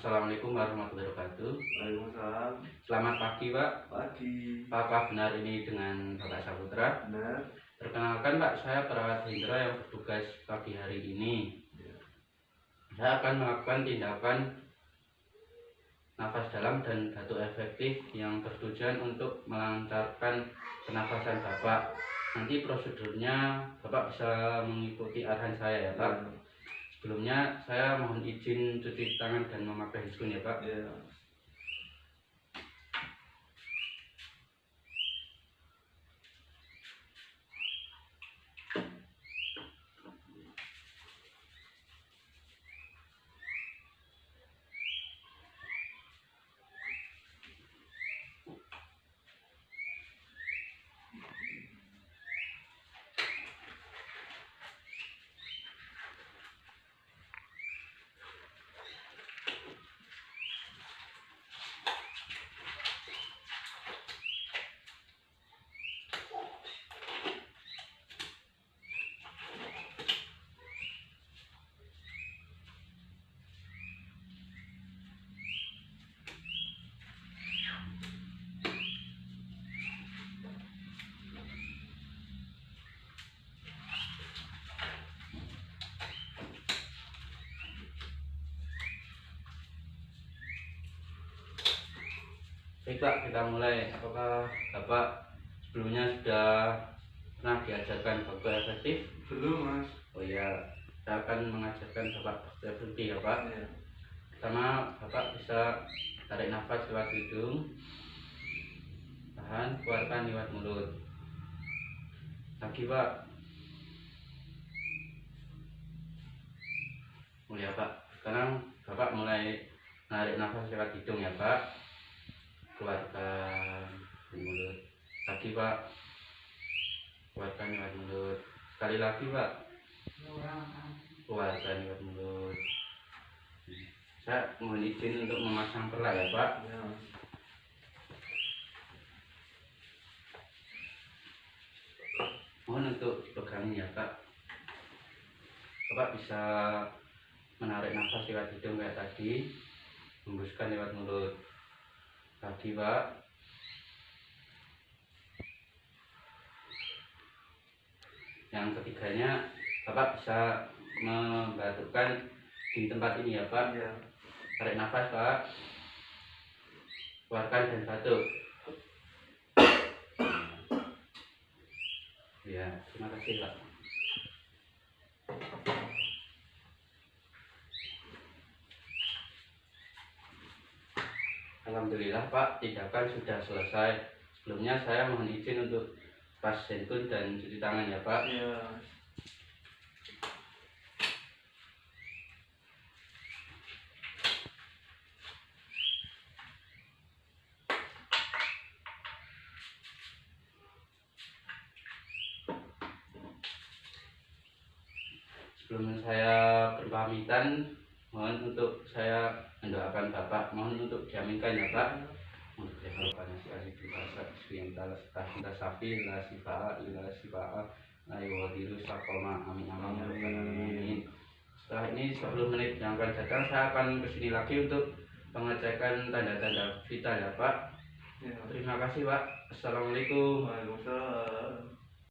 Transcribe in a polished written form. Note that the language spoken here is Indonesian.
Assalamualaikum warahmatullahi wabarakatuh. Waalaikumsalam. Selamat pagi, Pak. Pagi. Apakah benar ini dengan Bapak Saputra? Benar. Perkenalkan, Pak, saya perawat Hendra yang bertugas pagi hari ini. Ya. Saya akan melakukan tindakan nafas dalam dan batuk efektif yang bertujuan untuk melancarkan pernafasan Bapak. Nanti prosedurnya Bapak bisa mengikuti arahan saya ya, Pak. Ya. Sebelumnya saya mohon izin cuci tangan dan memakai handphone ya, Pak. Ya. Baik, Pak, kita mulai. Apakah Bapak sebelumnya sudah pernah diajarkan batuk efektif? Belum, Mas. Oh iya, saya akan mengajarkan Bapak batuk efektif ya, Pak. Ya. Pertama, Bapak bisa tarik nafas lewat hidung, tahan, keluarkan lewat mulut. Lagi, Pak. Oh ya, Pak. Sekarang Bapak mulai menarik nafas lewat hidung ya, Pak. Keluarkan di mulut. Lagi, Pak. Keluarkan lewat mulut. Sekali lagi, Pak. Keluarkan lewat mulut. Saya mohon izin untuk memasang perlah ya, Pak. Ya, Mas. Mohon untuk pegangin ya, Pak. Bapak bisa menarik nafas lewat hidung kayak tadi, hembuskan lewat mulut. Lagi, Pak. Yang ketiganya, Bapak bisa membatukkan di tempat ini ya, Pak. Ya. Tarik nafas, Pak. Keluarkan dan batuk. Ya, terima kasih, Pak. Alhamdulillah, Pak, tindakan sudah selesai. Sebelumnya saya mohon izin untuk pas handphone dan cuci tangan ya, Pak. Ya. Sebelum saya berpamitan, mohon untuk saya mendoakan Bapak, mohon untuk diaminkan ya, Pak. Untuk diharapkan sekali berasa yang kita sapi la sifaa ayo wadiru sakoma amin amin ya rabbal alamin. Setelah ini 10 menit yang akan datang saya akan kesini lagi untuk pengecekan tanda-tanda vital ya, Pak. Ya. Terima kasih, Pak. Assalamualaikum. Waalaikumsalam.